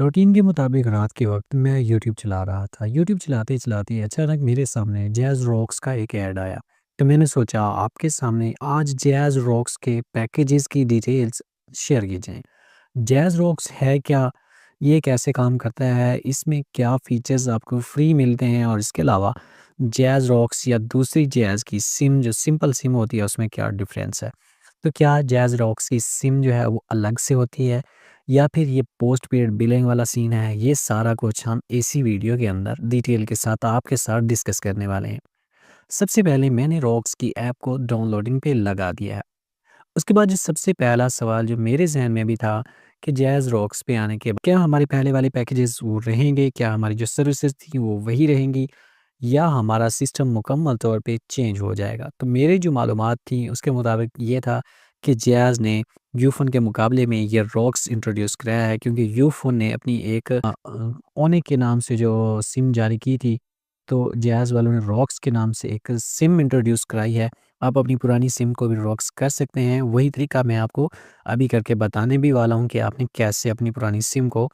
Routine के मुताबिक रात के वक्त मैं यूट्यूब चला रहा था। यूट्यूब चलाते-चलाते अचानक मेरे सामने जैज़ रॉक्स का एक ऐड आया। तो मैंने सोचा आपके सामने आज जैज़ रॉक्स के पैकेजेज़ की डिटेल्स शेयर की जाएँ। जैज़ रॉक्स है क्या? ये कैसे काम करता है? इसमें क्या फ़ीचर्स आपको फ्री मिलते हैं? और इसके अलावा जैज़ रॉक्स या दूसरी जैज़ की सिम जो सिंपल सिम होती है उसमें क्या डिफ़रेंस है? तो क्या जैज़ रॉक्स की सिम जो है वो अलग से होती है या फिर ये पोस्ट पेड बिलिंग वाला सीन है? ये सारा कुछ हम इसी वीडियो के अंदर डिटेल के साथ आपके साथ डिस्कस करने वाले हैं। सबसे पहले मैंने रॉक्स की ऐप को डाउनलोडिंग पे लगा दिया है। उसके बाद जो सबसे पहला सवाल जो मेरे ज़हन में भी था कि जैज़ रॉक्स पे आने के बाद क्या हमारे पहले वाले पैकेजेज़ वो रहेंगे? क्या हमारी जो सर्विसेज़ थी वो वही रहेंगी? या हमारा सिस्टम मुकम्मल तौर पे चेंज हो जाएगा? तो मेरी जो मालूमात थी उसके मुताबिक ये था कि जैज़ ने यूफ़ोन के मुकाबले में ये रॉक्स इंट्रोड्यूस कराया है क्योंकि यूफ़ोन ने अपनी एक ओनिक के नाम से जो सिम जारी की थी, तो जैज़ वालों ने रॉक्स के नाम से एक सिम इंट्रोड्यूस कराई है। आप अपनी पुरानी सिम को भी रॉक्स कर सकते हैं। वही तरीका मैं आपको अभी करके बताने भी वाला हूँ कि आपने कैसे अपनी पुरानी सिम को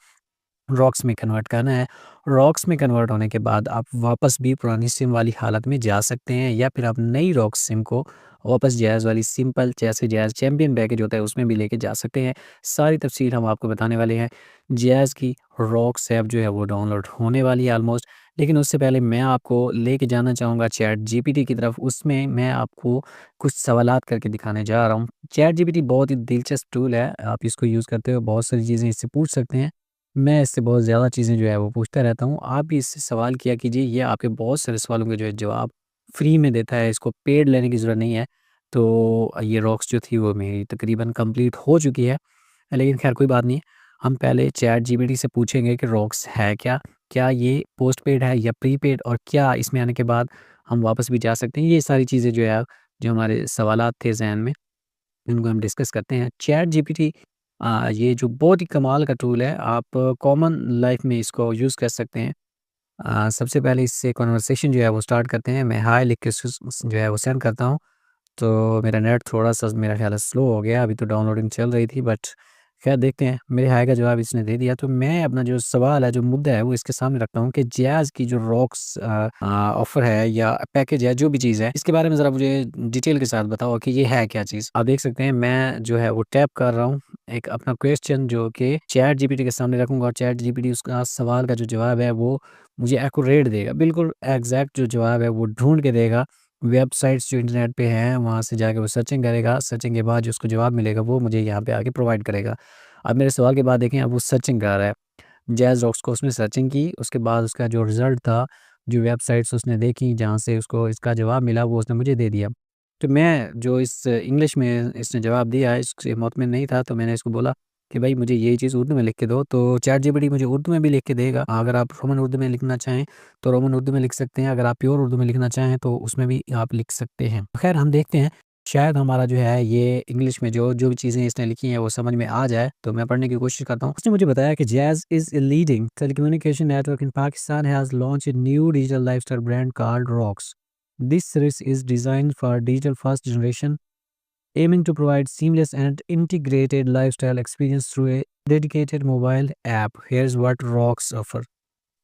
रॉक्स में कन्वर्ट करना है। रॉक्स में कन्वर्ट होने के बाद आप वापस भी पुरानी सिम वाली हालत में जा सकते हैं या फिर आप नई रॉक्स सिम को वापस जैज़ वाली सिंपल जैसे जैज़ चैंपियन पैकेज होता है उसमें भी लेके जा सकते हैं। सारी तफ़सील हम आपको बताने वाले हैं। जैज़ की रॉक्स ऐप जो है वो डाउनलोड होने वाली है ऑलमोस्ट। लेकिन उससे पहले मैं आपको लेके जाना चाहूँगा चैट जीपीटी की तरफ। उसमें मैं आपको कुछ सवालात करके दिखाने जा रहा हूँ। चैट जीपीटी बहुत ही दिलचस्प टूल है। आप इसको यूज़ करते हुए बहुत सारी चीज़ें इससे पूछ सकते हैं। मैं इससे बहुत ज़्यादा चीज़ें जो है वो पूछता रहता हूँ। आप भी इससे सवाल किया कीजिए, ये आपके बहुत सारे सवालों के जो है जवाब फ्री में देता है, इसको पेड लेने की ज़रूरत नहीं है। तो ये रॉक्स जो थी वो मेरी तकरीबन कंप्लीट हो चुकी है। लेकिन ख़ैर कोई बात नहीं, हम पहले चैट जीपीटी से पूछेंगे कि रॉक्स है क्या? क्या ये पोस्टपेड है या प्रीपेड और क्या इसमें आने के बाद हम वापस भी जा सकते हैं? ये सारी चीज़ें जो है, जो हमारे सवालात थे ज़हन में इनको हम डिस्कस करते हैं। चैट जीपीटी ये जो बहुत ही कमाल का टूल है, आप कॉमन लाइफ़ में इसको यूज़ कर सकते हैं। सबसे पहले इससे कन्वर्सेशन जो है वो स्टार्ट करते हैं। मैं हाय लिख के जो है वो सेंड करता हूँ। तो मेरा नेट थोड़ा-सा मेरा ख़्याल है स्लो हो गया, अभी तो डाउनलोडिंग चल रही थी बट ख़ैर देखते हैं। मेरे हाय का जवाब इसने दे दिया, तो मैं अपना जो सवाल है, जो मुद्दा है वो इसके सामने रखता हूँ कि जैज़ की जो रॉक्स ऑफ़र है या पैकेज है, जो भी चीज़ है, इसके बारे में ज़रा मुझे डिटेल के साथ बताओ कि ये है क्या चीज़? आप देख सकते हैं मैं जो है वो टैप कर रहा हूँ, एक अपना क्वेश्चन जो कि चैट जीपीटी के सामने रखूँगा और चैट जीपीटी उसका सवाल का जो जवाब है वो मुझे एक्यूरेट देगा। बिल्कुल एग्ज़ैक्ट जो जवाब है वो ढूँढ के देगा। वेबसाइट्स जो इंटरनेट पे हैं, वहाँ से जाके वो सर्चिंग करेगा, सर्चिंग के बाद जो उसको जवाब मिलेगा, वो मुझे यहाँ पे आके प्रोवाइड करेगा। अब मेरे सवाल के बाद देखें, अब वो सर्चिंग कर रहा है। जैज़ रॉक्स को उसने सर्चिंग की, उसके बाद उसका जो रिज़ल्ट था, जो वेबसाइट्स उसने देखी, जहाँ से उसको इसका जवाब मिला, वो उसने मुझे दे दिया। तो मैं जो इस इंग्लिश में इसने जवाब दिया है, इससे मुतमिन नहीं था, तो मैंने इसको बोला कि भाई मुझे ये चीज़ उर्दू में लिख के दो, तो चैट जीपीटी मुझे उर्दू में भी लिख के देगा। अगर आप रोमन उर्दू में लिखना चाहें, तो रोमन उर्दू में लिख सकते हैं, अगर आप प्योर उर्दू में लिखना चाहें, तो उसमें भी आप लिख सकते हैं। खैर हम देखते हैं, शायद हमारा जो है ये इंग्लिश में जो भी चीज़ें इसने लिखी हैं, वो समझ में आ जाए, तो मैं पढ़ने की कोशिश करता हूँ। उसने मुझे बताया कि jazz is a leading telecommunication network in Pakistan has launched a new digital lifestyle brand called rocks. This service is designed for digital first generation, aiming to provide seamless and integrated lifestyle experience through a dedicated mobile app. Here's what Rocks offer.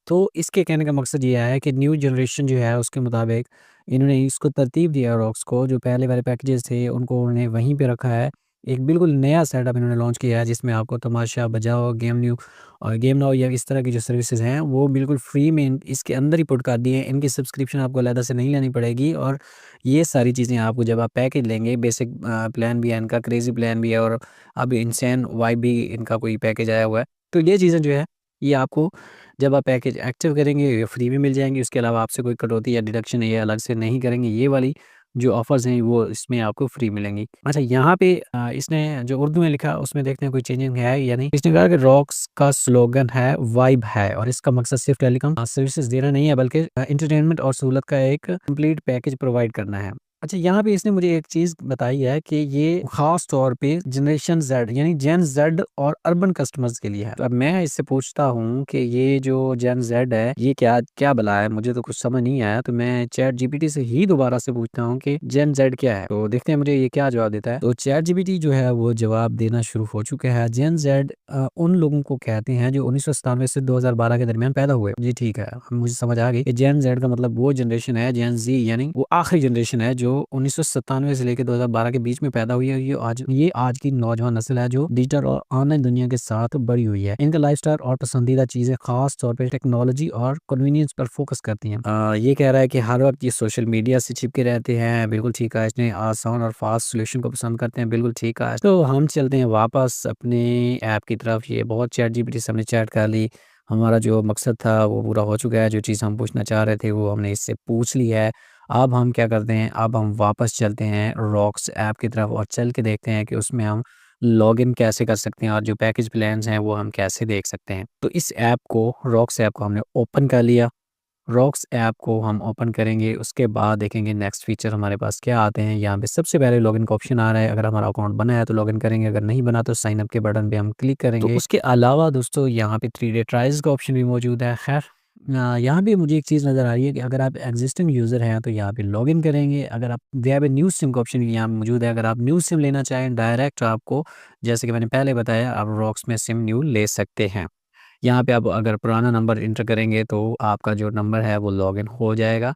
तो इसके कहने का मकसद ये है कि new generation जो है उसके मुताबिक इन्होंने इसको तरतीब दिया रॉक्स को, जो पहले वाले पैकेजेस थे उनको उन्होंने वहीं पे रखा है। एक बिल्कुल नया सेटअप इन्होंने लॉन्च किया है जिसमें आपको तमाशा, बजाओ, गेम नाउ या इस तरह की जो सर्विसेज़ हैं वो बिल्कुल फ्री में इसके अंदर ही पुट कर दी हैं। इनकी सब्सक्रिप्शन आपको अलग से नहीं लेनी पड़ेगी और ये सारी चीज़ें आपको जब आप पैकेज लेंगे, बेसिक प्लान भी है इनका, क्रेज़ी प्लान भी है और अब इनसेन वाइब भी इनका कोई पैकेज आया हुआ है। तो ये चीज़ें जो है ये आपको जब आप पैकेज एक्टिव करेंगे ये फ्री में मिल जाएँगी, उसके अलावा आपसे कोई कटौती या डिडक्शन ये अलग से नहीं करेंगे। ये वाली जो ऑफ़र्स हैं वो इसमें आपको फ्री मिलेंगी। अच्छा यहाँ पे इसने जो उर्दू में लिखा उसमें देखते हैं कोई चेंजिंग है या नहीं। इसने कहा कि रॉक्स का स्लोगन है वाइब है और इसका मकसद सिर्फ़ टेलीकॉम सर्विसेज़ देना नहीं है बल्कि एंटरटेनमेंट और सहूलत का एक कंप्लीट पैकेज प्रोवाइड करना है। अच्छा, यहाँ पे इसने मुझे एक चीज़ बताई है कि ये ख़ास तौर पे जनरेशन ज़ेड यानी जेन ज़ेड और अर्बन कस्टमर्स के लिए है। तो अब मैं इससे पूछता हूँ कि ये जो जेन ज़ेड है, ये क्या क्या बला है? मुझे तो कुछ समझ नहीं आया, तो मैं चैट जीपीटी से ही दोबारा से पूछता हूँ कि जेन ज़ेड क्या है? तो देखते हैं मुझे ये क्या जवाब देता है। तो चैट जीपीटी जो है वो जवाब देना शुरू हो चुका है। जेन ज़ेड उन लोगों को कहते हैं जो 1997 से 2012 के दरमियान पैदा हुए। जी ठीक है, मुझे समझ आ गई कि जेन ज़ेड का मतलब वो जनरेशन है, जेन ज़ी यानी वो आखिरी जनरेशन है जो 1997 से लेके 2012 के बीच में पैदा हुई है। ये आज की नौजवान नस्ल है जो डिजिटल और ऑनलाइन दुनिया के साथ बड़ी हुई है। इनका लाइफ़स्टाइल और पसंदीदा चीज़ें खास तौर पे टेक्नोलॉजी और कन्वीनियंस पर फ़ोकस करती हैं। ये कह रहा है कि हर वक़्त ये सोशल मीडिया से चिपके रहते हैं। बिल्कुल ठीक कहा इसने, आसान और फ़ास्ट सॉल्यूशन को पसंद करते हैं। बिल्कुल ठीक कहा। तो हम चलते हैं वापस अपने ऐप की तरफ। ये बहुत चैट जीपीटी से हमने चैट कर ली। हमारा जो मकसद था वो पूरा हो चुका है। जो चीज़ हम पूछना चाह रहे थे वो हमने इससे पूछ ली है। अब हम क्या करते हैं, अब हम वापस चलते हैं रॉक्स ऐप की तरफ और चल के देखते हैं कि उसमें हम लॉगिन कैसे कर सकते हैं और जो पैकेज प्लान्स हैं वो हम कैसे देख सकते हैं। तो इस ऐप को रॉक्स ऐप को हमने ओपन कर लिया। रॉक्स ऐप को हम ओपन करेंगे, उसके बाद देखेंगे नेक्स्ट फीचर हमारे पास क्या आते हैं। यहाँ पे सबसे पहले लॉगिन का ऑप्शन आ रहा है। अगर हमारा अकाउंट बना है तो लॉगिन करेंगे, अगर नहीं बना तो साइन अप के बटन पे हम क्लिक करेंगे। तो उसके अलावा दोस्तों यहाँ पे 3 डे ट्रायल्स का ऑप्शन भी मौजूद है। खैर यहाँ पे मुझे एक चीज़ नज़र आ रही है कि अगर आप एग्जिस्टिंग यूज़र हैं तो यहाँ पे लॉगिन करेंगे। अगर आप we have a new SIM का ऑप्शन भी यहाँ पे मौजूद है। अगर आप न्यू सिम लेना चाहें डायरेक्ट आपको, जैसे कि मैंने पहले बताया, आप रॉक्स में सिम न्यू ले सकते हैं। यहाँ पे आप अगर पुराना नंबर एंटर करेंगे तो आपका जो नंबर है वो लॉगिन हो जाएगा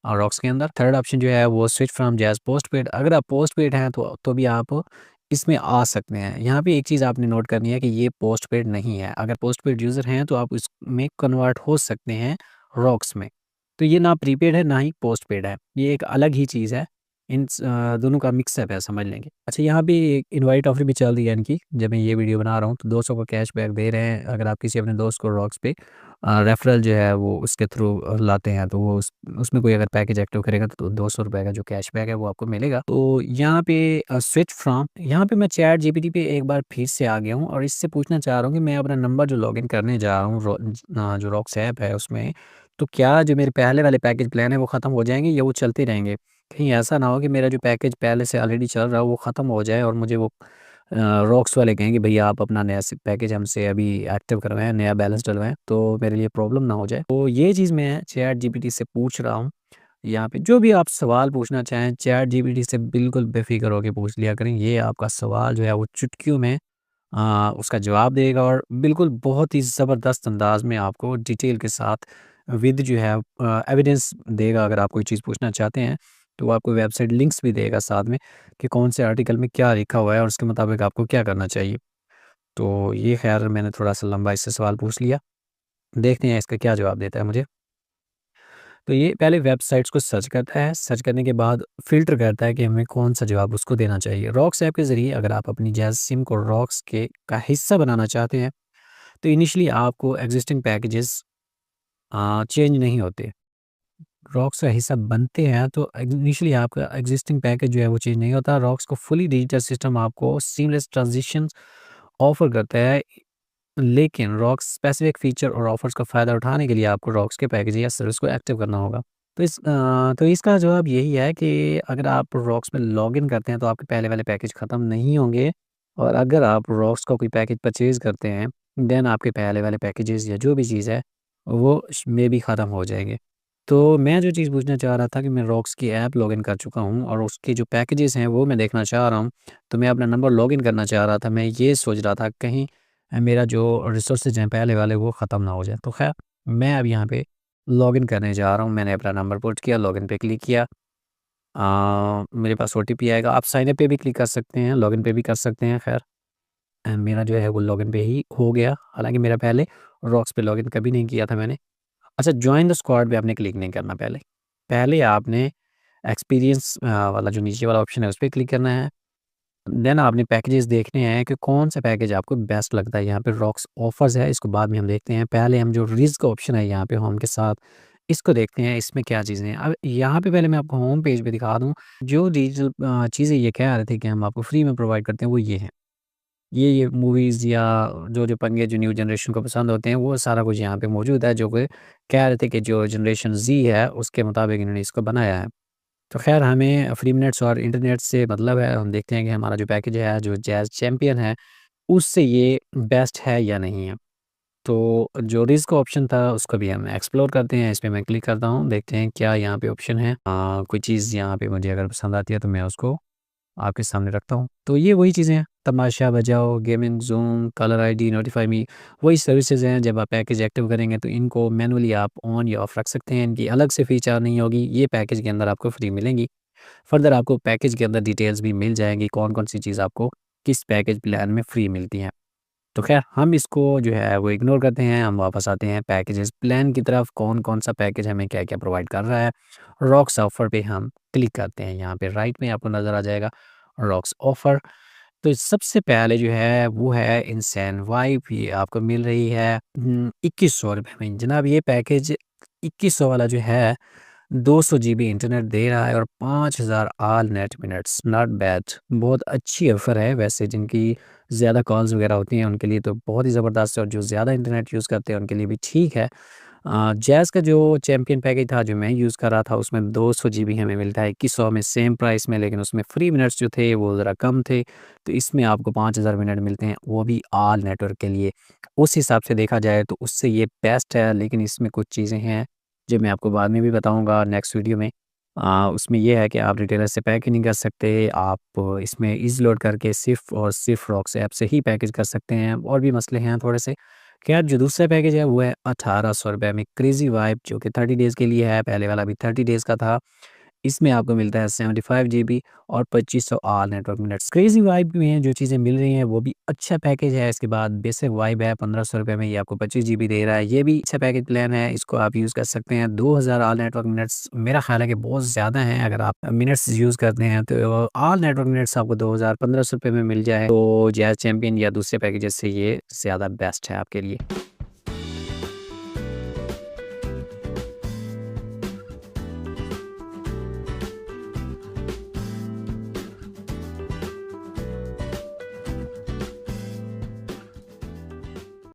और रॉक्स के अंदर। थर्ड ऑप्शन जो है वो स्विच फ्रॉम जैज़ पोस्टपेड। अगर आप पोस्टपेड हैं तो भी आप इसमें आ सकते हैं। यहाँ पे एक चीज़ आपने नोट करनी है कि ये पोस्टपेड नहीं है। अगर पोस्टपेड यूज़र हैं तो आप इसमें कन्वर्ट हो सकते हैं रॉक्स में। तो ये ना प्रीपेड है ना ही पोस्टपेड है। ये एक अलग ही चीज़ है। दोनों का मिक्सअप है, समझ लेंगे। अच्छा, यहाँ पे एक इनवाइट ऑफ़र भी चल रही है इनकी। जब मैं ये वीडियो बना रहा हूँ तो 200 का कैशबैक दे रहे हैं। अगर आप किसी अपने दोस्त को रॉक्स पे रेफ़रल जो है वो उसके थ्रू लाते हैं तो वो उसमें कोई अगर पैकेज एक्टिव करेगा तो ₹200 का जो कैशबैक है वो आपको मिलेगा। तो यहाँ पे स्विच फ्रॉम, यहाँ पे मैं चैट जीपीटी पे एक बार फिर से आ गया हूँ और इससे पूछना चाह रहा हूँ कि मैं अपना नंबर जो लॉगिन करने जा रहा हूँ जो रॉक्स ऐप है उसमें, तो क्या जो मेरे पहले वाले पैकेज प्लान है वो ख़त्म हो जाएँगे या वो चलते रहेंगे? कहीं ऐसा ना हो कि मेरा जो पैकेज पहले से ऑलरेडी चल रहा है वो ख़त्म हो जाए और मुझे वो रॉक्स वाले कहें कि भैया आप अपना नया पैकेज हमसे अभी एक्टिव करवाएँ, नया बैलेंस डलवाएँ, तो मेरे लिए प्रॉब्लम ना हो जाए। तो ये चीज़ मैं चैट जीपीटी से पूछ रहा हूँ। यहाँ पे जो भी आप सवाल पूछना चाहें चैट जीपीटी से बिल्कुल बेफ़िक्र होके पूछ लिया करें। ये आपका सवाल जो है वो चुटकियों में उसका जवाब देगा और बिल्कुल बहुत ही ज़बरदस्त अंदाज़ में आपको डिटेल के साथ विद जो है एविडेंस देगा। अगर आप कोई चीज़ पूछना चाहते हैं तो वो आपको वेबसाइट लिंक्स भी देगा साथ में कि कौन से आर्टिकल में क्या लिखा हुआ है और उसके मुताबिक आपको क्या करना चाहिए। तो ये ख़ैर मैंने थोड़ा-सा लंबा इससे सवाल पूछ लिया। देखते हैं इसका क्या जवाब देता है मुझे। तो ये पहले वेबसाइट्स को सर्च करता है, सर्च करने के बाद फ़िल्टर करता है कि हमें कौन-सा जवाब उसको देना चाहिए। रॉक्स ऐप के ज़रिए अगर आप अपनी जैज़ सिम को रॉक्स के का हिस्सा बनाना चाहते हैं, तो इनिशियली आपको एक्जिस्टिंग पैकेजेस चेंज नहीं होते। रॉक्स का हिस्सा बनते हैं तो इनिशियली आपका एक्जिस्टिंग पैकेज जो है वो चेंज नहीं होता। रॉक्स को फुली डिजिटल सिस्टम आपको सीमलेस ट्रांज़िशन ऑफ़र करता है। लेकिन रॉक्स स्पेसिफिक फ़ीचर और ऑफ़र्स का फ़ायदा उठाने के लिए आपको रॉक्स के पैकेज या सर्विस को एक्टिव करना होगा। तो इसका जवाब यही है कि अगर आप रॉक्स में लॉगिन करते हैं तो आपके पहले वाले पैकेज ख़त्म नहीं होंगे और अगर आप रॉक्स का कोई पैकेज परचेज़ करते हैं, देन आपके पहले वाले पैकेजेज़ या जो भी चीज़ है, वो में भी ख़त्म हो जाएँगे। तो मैं जो चीज़ पूछना चाह रहा था कि मैं रॉक्स की ऐप लॉगिन कर चुका हूँ और उसके जो पैकेजेज़ हैं वो मैं देखना चाह रहा हूँ। तो मैं अपना नंबर लॉगिन करना चाह रहा था। मैं ये सोच रहा था कहीं मेरा जो रिसोर्सेज़ हैं पहले वाले वो ख़त्म ना हो जाए। तो ख़ैर मैं अब यहाँ पे लॉगिन करने जा रहा हूँ। मैंने अपना नंबर पुट किया, लॉगिन पे क्लिक किया। मेरे पास ओटीपी आएगा। आप साइन अप पे भी क्लिक कर सकते हैं, लॉगिन पे भी कर सकते हैं। ख़ैर मेरा जो है वो लॉगिन पे ही हो गया। हालाँकि मेरा पहले रॉक्स पे लॉगिन कभी नहीं किया था मैंने। अच्छा, जॉइन द स्क्वाड पे आपने क्लिक नहीं करना पहले। पहले आपने एक्सपीरियंस वाला जो नीचे वाला ऑप्शन है उस पे क्लिक करना है। देन आपने पैकेजेस देखने हैं कि कौन सा पैकेज आपको बेस्ट लगता है। यहाँ पे रॉक्स ऑफर्स है, इसको बाद में हम देखते हैं। पहले हम जो रिज़ का ऑप्शन है यहाँ पे होम के साथ, इसको देखते हैं इसमें क्या चीज़ें हैं। अब यहाँ पे पहले मैं आपको होम पेज पे दिखा दूँ, जो डिजिटल चीज़ें ये कह रहे थे कि हम आपको फ्री में प्रोवाइड करते हैं वो ये हैं। ये मूवीज़ या जो पंगे जो न्यू जनरेशन को पसंद होते हैं वो सारा कुछ यहाँ पे मौजूद है, जो कि कह रहे थे कि जो जनरेशन ज़ी है उसके मुताबिक इन्होंने इसको बनाया है। तो ख़ैर हमें फ्री मिनट्स और इंटरनेट से मतलब है, हम देखते हैं कि हमारा जो पैकेज है, जो जैज़ चैंपियन है, उससे ये बेस्ट है या नहीं है। तो जो रिस्क ऑप्शन था उसको भी हम एक्सप्लोर करते हैं, इस पे मैं क्लिक करता हूँ, देखते हैं क्या यहाँ पे ऑप्शन है। कोई चीज़ यहाँ पे मुझे अगर पसंद आती है तो मैं उसको आपके सामने रखता हूँ। तो ये वही चीज़ें हैं, तमाशा बजाओ, gaming zone, colour ID, notify me, वही सर्विसेज़ हैं। जब आप पैकेज एक्टिव करेंगे तो इनको मैनुअली आप ऑन या ऑफ रख सकते हैं, इनकी अलग से फ़ीचर नहीं होगी, ये पैकेज के अंदर आपको फ्री मिलेंगी। फर्दर आपको पैकेज के अंदर डिटेल्स भी मिल जाएँगी, कौन-कौन सी चीज़ आपको किस पैकेज प्लान में फ्री मिलती हैं। तो ख़ैर हम इसको जो है वो इग्नोर करते हैं, हम वापस आते हैं पैकेजेज़ प्लान की तरफ, कौन-कौन सा पैकेज हमें क्या-क्या प्रोवाइड कर रहा है। रॉक्स ऑफ़र पे हम क्लिक करते हैं, यहाँ पे राइट में आपको नज़र आ जाएगा रॉक्स ऑफ़र। तो सबसे पहले जो है वो है इनसेन वाइब, ये आपको मिल रही है ₹2100 में। जनाब ये पैकेज 2100 वाला जो है 200 जीबी इंटरनेट दे रहा है और 5000 all net minutes, not bad. बहुत अच्छी ऑफ़र है वैसे, जिनकी ज़्यादा कॉल्स वगैरह होती हैं उनके लिए तो बहुत ही ज़बरदस्त है, और जो ज़्यादा इंटरनेट यूज़ करते हैं उनके लिए भी ठीक है। जैज़ का जो चैंपियन पैकेज था जो मैं यूज़ कर रहा था उसमें 200 जीबी हमें मिलता है 2100 में सेम प्राइस में, लेकिन उसमें फ्री मिनट्स जो थे वो ज़रा कम थे। तो इसमें आपको 5000 मिनट मिलते हैं, वो भी ऑल नेटवर्क के लिए। उस हिसाब से देखा जाए तो उससे ये बेस्ट है, लेकिन इसमें कुछ चीज़ें हैं जो मैं आपको बाद में भी बताऊँगा नेक्स्ट वीडियो में। उसमें ये है कि आप रिटेलर से पैक ही नहीं कर सकते, आप इसमें ईज़ लोड करके सिर्फ़ और सिर्फ़ रॉक्स ऐप से ही पैकेज कर सकते हैं, और भी मसले हैं थोड़े से। खैर जो दूसरा पैकेज है वो है ₹1800 में क्रेज़ी वाइब, जो कि 30 डेज़ के लिए है, पहले वाला भी 30 डेज़ का था। इसमें आपको मिलता है 75 जीबी और 2500 all network minutes. Crazy vibe में जो चीज़ें मिल रही हैं वो भी अच्छा पैकेज है। इसके बाद बेसिक वाइब है ₹1500 में, ये आपको 25 जीबी दे रहा है। ये भी अच्छा पैकेज प्लान है, इसको आप यूज़ कर सकते हैं। 2000 ऑल नेटवर्क मिनट्स मेरा ख़्याल है कि बहुत ज़्यादा हैं, अगर आप मिनट्स यूज़ करते हैं तो ऑल नेटवर्क मिनट्स आपको 2000 ₹1500 में मिल जाए, तो जैज़ चैंपियन या दूसरे पैकेजेस से ये ज़्यादा बेस्ट है आपके लिए।